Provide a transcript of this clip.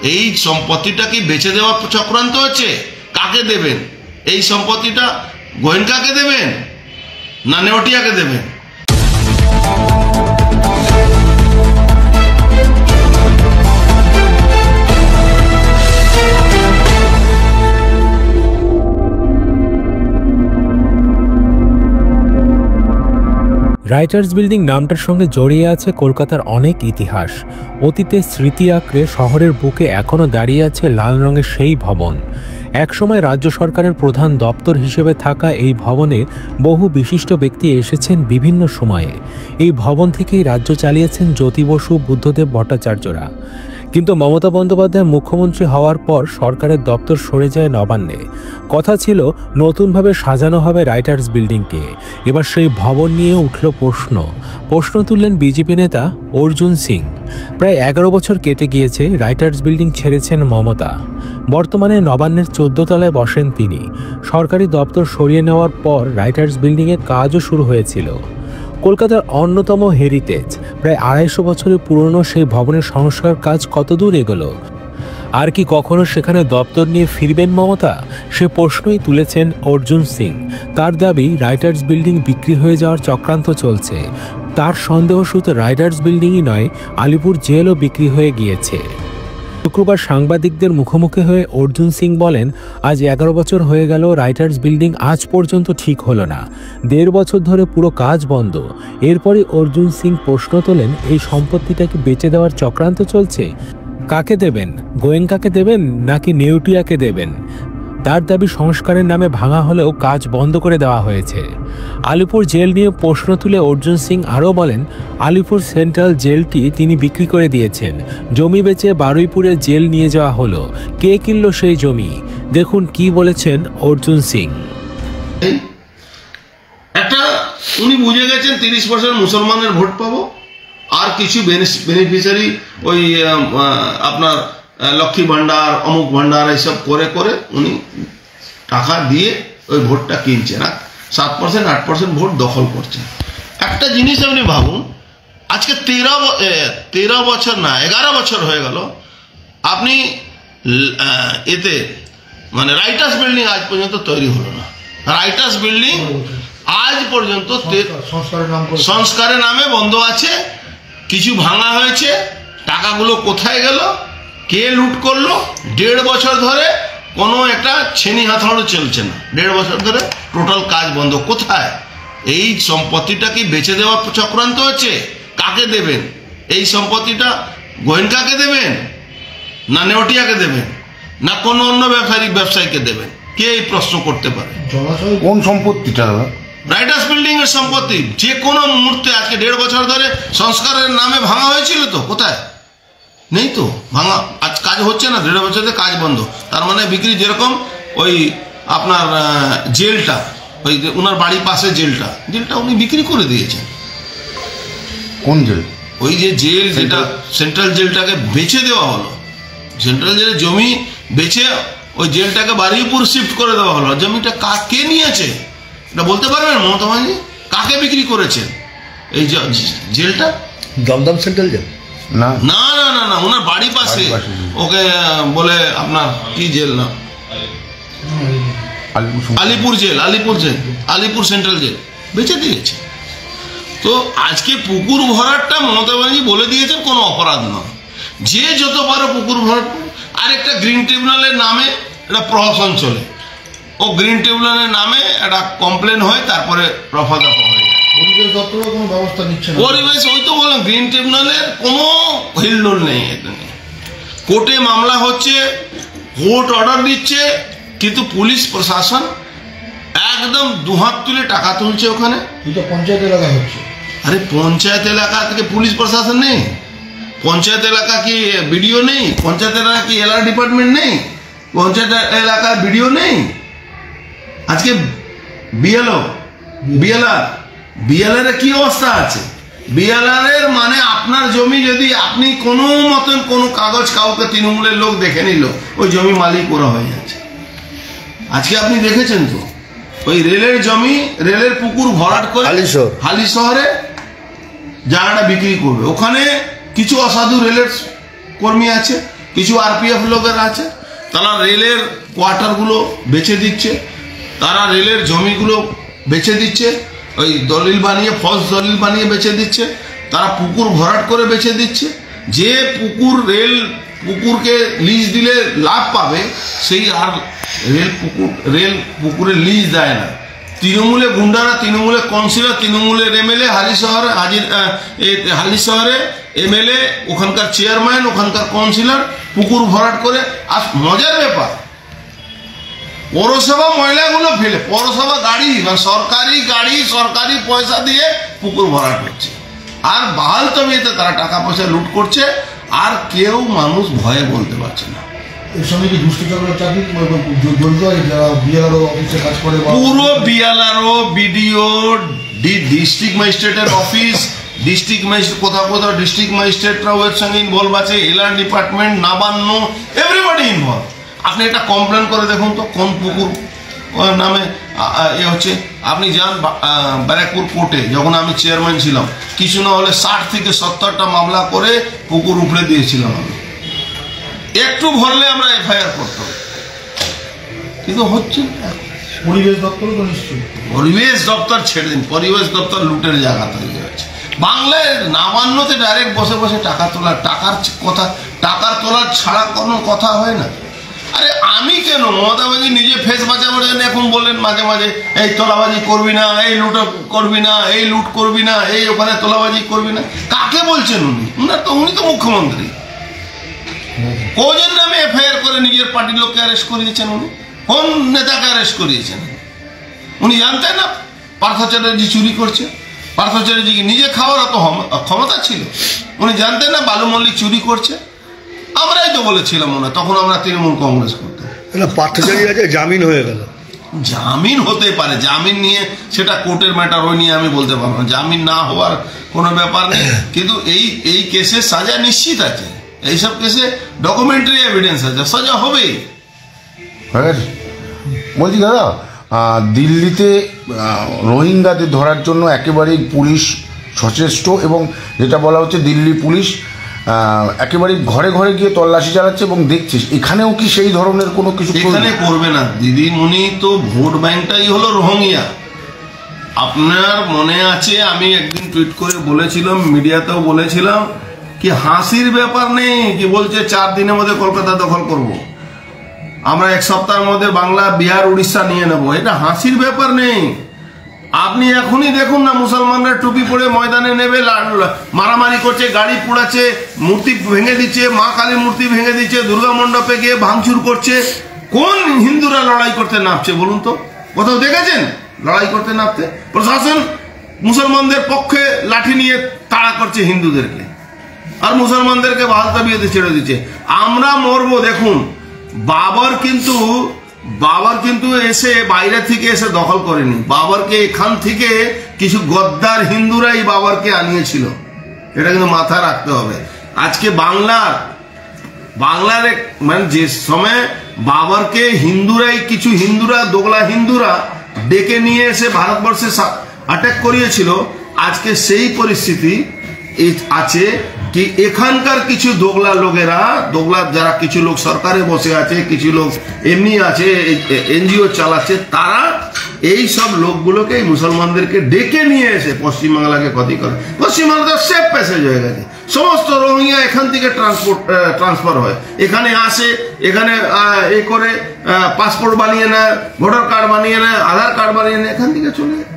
এই সম্পত্তিটা কি বেচে দেওয়া চক্রান্ত হচ্ছে? কাকে দেবেন এই সম্পত্তিটা? গোয়েঙ্কাকে দেবেন না নেওটিয়াকে দেবেন? রাইটার্স বিল্ডিং নামটার সঙ্গে জড়িয়ে আছে কলকাতার অনেক ইতিহাস। অতীতে স্মৃতি আঁকড়ে শহরের বুকে এখনও দাঁড়িয়ে আছে লাল রঙের সেই ভবন। একসময় রাজ্য সরকারের প্রধান দপ্তর হিসেবে থাকা এই ভবনে বহু বিশিষ্ট ব্যক্তি এসেছেন বিভিন্ন সময়ে। এই ভবন থেকেই রাজ্য চালিয়েছেন জ্যোতি বসু, বুদ্ধদেব ভট্টাচার্যরা। কিন্তু মমতা বন্দ্যোপাধ্যায় মুখ্যমন্ত্রী হওয়ার পর সরকারের দপ্তর সরে যায় নবান্নে। কথা ছিল নতুনভাবে সাজানো হবে রাইটার্স বিল্ডিংকে। এবার সেই ভবন নিয়ে উঠল প্রশ্ন তুললেন বিজেপি নেতা অর্জুন সিং। প্রায় 11 বছর কেটে গিয়েছে রাইটার্স বিল্ডিং ছেড়েছেন মমতা। বর্তমানে নবান্নের 14 তলায় বসেন তিনি। সরকারি দপ্তর সরিয়ে নেওয়ার পর রাইটার্স বিল্ডিংয়ের কাজও শুরু হয়েছিল। কলকাতার অন্যতম হেরিটেজ, প্রায় 250 বছরের পুরনো সেই ভবনের সংস্কার কাজ কতদূর এগোলো? আর কি কখনো সেখানে দপ্তর নিয়ে ফিরবেন মমতা? সে প্রশ্নই তুলেছেন অর্জুন সিং। তার দাবি রাইটার্স বিল্ডিং বিক্রি হয়ে যাওয়ার চক্রান্ত চলছে। তার সন্দেহ শুধু রাইটার্স বিল্ডিংই নয়, আলিপুর জেলও বিক্রি হয়ে গিয়েছে। শুক্রবার সাংবাদিকদের মুখোমুখি হয়ে অর্জুন সিং বলেন, আজ 11 বছর হয়ে গেল রাইটার্স বিল্ডিং আজ পর্যন্ত ঠিক হলো না। 1.5 বছর ধরে পুরো কাজ বন্ধ। এরপরই অর্জুন সিং প্রশ্ন তোলেন, এই সম্পত্তিটাকে বেচে দেওয়ার চক্রান্ত চলছে? কাকে দেবেন? গোয়েঙ্কাকে দেবেন নাকি নেউটিয়াকে দেবেন? তার দাবি সংস্কারের নামে ভাঙা হলেও কাজ বন্ধ করে দেওয়া হয়েছে। আলিপুর জেল নিয়ে প্রশ্ন তুলে অর্জুন সিং আরও বলেন, আলিপুর সেন্ট্রাল জেলটি তিনি বিক্রি করে দিয়েছেন। জমি বেচে বারুইপুরে জেল নিয়ে যাওয়া হলো। কে কিনল সেই জমি? দেখুন কি বলেছেন অর্জুন সিং। একটা উনি বুঝে গেছেন 30% মুসলমানের ভোট পাবো, আর কিছু বেনিফিশিয়ারি ওই আপনার লক্ষ্মী ভান্ডার, অমুক ভান্ডার এইসব করে করে উনি টাকা দিয়ে ওই ভোটটা কিনছে না। 7% 8% ভোট দখল করছে। একটা জিনিস আপনি ভাবুন, আজকে 13 বছর না 11 বছর হয়ে গেল আপনি এতে মানে রাইটার্স বিল্ডিং আজ পর্যন্ত তৈরি হলো না। রাইটার্স বিল্ডিং আজ পর্যন্ত সংস্কারের নামে বন্ধ আছে। কিছু ভাঙা হয়েছে, টাকাগুলো কোথায় গেল, কে লুট করলো? 1.5 বছর ধরে কোনো একটা ছেনি হাতানো চলছে না। 1.5 বছর ধরে টোটাল কাজ বন্ধ। কোথায়? এই সম্পত্তিটা কি বেচে দেওয়া চক্রান্ত হচ্ছে? কাকে দেবেন এই সম্পত্তিটা? গোয়েঙ্কাকে দেবেন না নেওটিয়াকে দেবেন না কোনো অন্য ব্যবসায়ীকে দেবেন? কে এই প্রশ্ন করতে পারে? কোন সম্পত্তিটা? রাইটার্স বিল্ডিং এর সম্পত্তি। যে কোনো মুহূর্তে আজকে 1.5 বছর ধরে সংস্কারের নামে ভাঙা হয়েছিল তো, কোথায়? নেই তো ভাঙা। আজ কাজ হচ্ছে না, 1.5 বছরে কাজ বন্ধ। তার মানে বিক্রি, যেরকম ওই আপনার জেলটা, ওই ওনার বাড়ির পাশে জেলটা উনি বিক্রি করে দিয়েছেন। কোন জেল? ওই যে জেল, যেটা সেন্ট্রাল জেলটাকে বেচে দেওয়া হলো। সেন্ট্রাল জেলের জমি বেচে ওই জেলটাকে বারুইপুর শিফট করে দেওয়া হলো। জমিটা কে নিয়েছে এটা বলতে পারবেন মমতা ব্যানার্জি? কাকে বিক্রি করেছেন এই জেলটা? দমদম সেন্ট্রাল জেল না, না না না না, ওনার বাড়ি পাশে। ওকে বলে আপনার কি জেল না, Alipur jail, Alipur central jail বেচে দিয়েছে। তো আজকে পুকুর ভরাটটা মমতা ব্যানার্জি বলে দিয়েছেন কোনো অপরাধ নয়। যে যত পারো পুকুর ভরাট। আর একটা গ্রিন ট্রিবিউনালের নামে একটা প্রহসন চলে। ও গ্রিন ট্রিবিউনালের নামে একটা কমপ্লেন হয়, তারপরে রফা দফা হয়ে যায়। পরিবেশ দপ্তর কোনো ব্যবস্থা নিচ্ছে না। পরিবেশ, ওই তো বললাম, গ্রিন ট্রিবিউনালের কোনো হিলডোল নেই। কোর্টে মামলা হচ্ছে, কোর্ট অর্ডার দিচ্ছে, কিন্তু পুলিশ প্রশাসন একদম দুহাত তুলে টাকা তুলছে ওখানে। এটা পঞ্চায়েত এলাকা হচ্ছে। আরে পঞ্চায়েত এলাকা থেকে পুলিশ প্রশাসন নেই? পঞ্চায়েত এলাকা কি বিডিও নেই? পঞ্চায়েত এলাকা কি এলআর ডিপার্টমেন্ট নেই? পঞ্চায়েত এলাকার বিডিও নেই? আজকে বিএলআর কি অবস্থা আছে? বিএলআর মানে আপনার জমি যদি আপনি কোনো মতন কোনো কাগজ কাউকে তৃণমূলের লোক দেখে নিল, ওই জমি মালিক ওরা হয়ে যাচ্ছে। আজকে আপনি দেখেছেন তো ওই রেলের জমি, রেলের পুকুর ভরাট করে হালি শহরে জায়গাটা বিক্রি করবে। ওখানে কিছু অসাধু রেলের কর্মী আছে, কিছু আরপিএফ লোকের আছে, তারা রেলের কোয়ার্টারগুলো বেচে দিচ্ছে, তারা রেলের জমিগুলো বেচে দিচ্ছে, ওই দলিল বানিয়ে ফলস দলিল বানিয়ে বেচে দিচ্ছে, তারা পুকুর ভরাট করে বেচে দিচ্ছে। যে পুকুরকে লিজ দিলে লাভ পাবে সেই আর রেল পুকুরে লিজ দেয় না। তৃণমূলে গুন্ডারা, তৃণমূলে কাউন্সিলর, তৃণমূলের এমএলএ, হালি শহরে এমএলএ, ওখানকার চেয়ারম্যান, ওখানকার কাউন্সিলর পুকুর ভরাট করে। আর মজার ব্যাপার, পৌরসভা ময়লাগুলো ফেলে, পৌরসভা গাড়ি মানে সরকারি গাড়ি সরকারি পয়সা দিয়ে পুকুর ভরাট হচ্ছে। আর বাহাল তবিয়েতে তারা টাকা পয়সা লুট করছে, আর কেউ মানুষ ভয়ে বলতে পারছে না। এর সঙ্গে কি দুষ্কৃতকারীরা চাকরি জড়িত হয়, যারা বিএলআরও অফিসে কাজ করে? পুরো বিএলআরও, বিডিও, ডিস্ট্রিক্ট ম্যাজিস্ট্রেটের অফিস, ডিস্ট্রিক্ট ম্যাজিস্ট্রেট, কোথাও কোথাও ডিস্ট্রিক্ট ম্যাজিস্ট্রেটরাও এর সঙ্গে ইনভলভ আছে, LR department, Nabanna, everybody involve. আপনি একটা কমপ্লেন করে দেখুন তো কোন পুকুর নামে হচ্ছে। আপনি যান ব্যারাকপুর কোর্টে, যখন আমি চেয়ারম্যান ছিলাম, কিছু না হলে 60 থেকে 70টা মামলা করে পুকুর উপড়ে দিয়েছিলাম আমি। একটু ভরলে আমরা এফআইআর করতাম, কিন্তু হচ্ছে। পরিবেশ দপ্তর তো নিশ্চয়ই, পরিবেশ দপ্তর ছেড়ে দিন, পরিবেশ দপ্তর লুটের জায়গা তৈরি হয়েছে। বাংলায় নবান্নতে ডাইরেক্ট বসে বসে টাকা তোলার, টাকার তোলার ছাড়া কোনো কথা হয় না। আরে আমি কেন, মমতা ব্যানার্জি নিজে ফেস বাঁচাবার জন্য এখন বললেন মাঝে মাঝে, এই তোলাবাজি করবি না, এই লুট করবি না, এই লুট করবি না, এই ওখানে তোলাবাজি করবি না। কাকে বলছেন উনি তো মুখ্যমন্ত্রী। কজন নামে এফআইআর করে নিজের পার্টির লোককে অ্যারেস্ট করিয়েছেন উনি? কোন নেতাকে অ্যারেস্ট করিয়েছেন? উনি জানতেন না পার্থ চ্যাটার্জি চুরি করছে? পার্থ চ্যাটার্জিকে নিজে খাওয়ার অত ক্ষমতা ছিল? উনি জানতেন না বালু মল্লিক চুরি করছে? আমরাই তো বলেছিলাম মনে, তখন আমরা তৃণমূল কংগ্রেস করতাম। পার্থ চ্যাটার্জি জামিন হয়ে গেল। জামিন হতে পারে, জামিন নিয়ে সেটা কোর্টের ম্যাটার, ওই নিয়ে আমি বলতে পারবো না। জামিন না হওয়ার কোনো ব্যাপার নেই, কিন্তু এই কেসে সাজা নিশ্চিত আছে। এইসব কেসে ডকুমেন্টারি এভিডেন্স আছে, সাজা হবেই। বলছি দাদা, দিল্লিতে রোহিঙ্গাদের ধরার জন্য একেবারেই পুলিশ সচেষ্ট, এবং যেটা বলা হচ্ছে দিল্লি পুলিশ একেবারেই ঘরে ঘরে গিয়ে তল্লাশি চালাচ্ছে এবং দেখছিস। এখানেও কি সেই ধরনের কোনো কিছু? এখানে করবে না দিদিমণি, তো ভোট ব্যাংকটাই হলো রোহিঙ্গা। আপনার মনে আছে আমি একদিন টুইট করে বলেছিলাম, মিডিয়াতেও বলেছিলাম, কি হাসির ব্যাপার নেই কি বলছে 4 দিনের মধ্যে কলকাতা দখল করব, আমরা 1 সপ্তাহের মধ্যে বাংলা, বিহার, উড়িষ্যা নিয়ে নেব। এটা হাসির ব্যাপার নেই। আপনি এখনই দেখুন না, মুসলমানরা টুপি পরে ময়দানে নেবে, মারামারি করছে, গাড়ি পোড়াচ্ছে, মূর্তি ভেঙে দিচ্ছে, মা কালীর মূর্তি ভেঙে দিচ্ছে, দুর্গা মণ্ডপে গিয়ে ভাঙচুর করছে। কোন হিন্দুরা লড়াই করতে নামছে বলুন তো? কোথাও দেখেছেন লড়াই করতে নামতে? প্রশাসন মুসলমানদের পক্ষে লাঠি নিয়ে তাড়া করছে হিন্দুদেরকে, আর মুসলমানদেরকে বাহাল তাবিয়াতে ছেড়ে দিচ্ছে। আমরা মরবো। দেখুন, বাবর কিন্তু এসে বাইরে থেকে এসে দখল করেনি। বাবরকে এখান থেকে কিছু গদ্দার হিন্দুরাই বাবরকে আনিয়েছিল, এটা কিন্তু মাথায় রাখতে হবে। আজকে বাংলার মানে যে সময় বাবরকে কিছু হিন্দুরা, দোগলা হিন্দুরা ডেকে নিয়ে এসে ভারতবর্ষে অ্যাটাক করিয়েছিল, আজকে সেই পরিস্থিতি আছে কি এখানকার কিছু দোগলা লোকেরা, যারা কিছু লোক সরকারে বসে আছে, কিছু লোক এমনি আছে, এনজিও চালাচ্ছে, তারা এই সব লোকগুলোকে, মুসলমানদেরকে ডেকে নিয়ে এসে পশ্চিমবাংলাকে ক্ষতি করে। পশ্চিমবাংলা তো সেফ প্যাসেজ হয়ে গেছে, সমস্ত রোহিঙ্গা এখান থেকে ট্রান্সফার হয়, এখানে আসে, এখানে এ করে পাসপোর্ট বানিয়ে নেয়, ভোটার কার্ড বানিয়ে নেয়, আধার কার্ড বানিয়ে নেয়, এখান থেকে চলে যায়।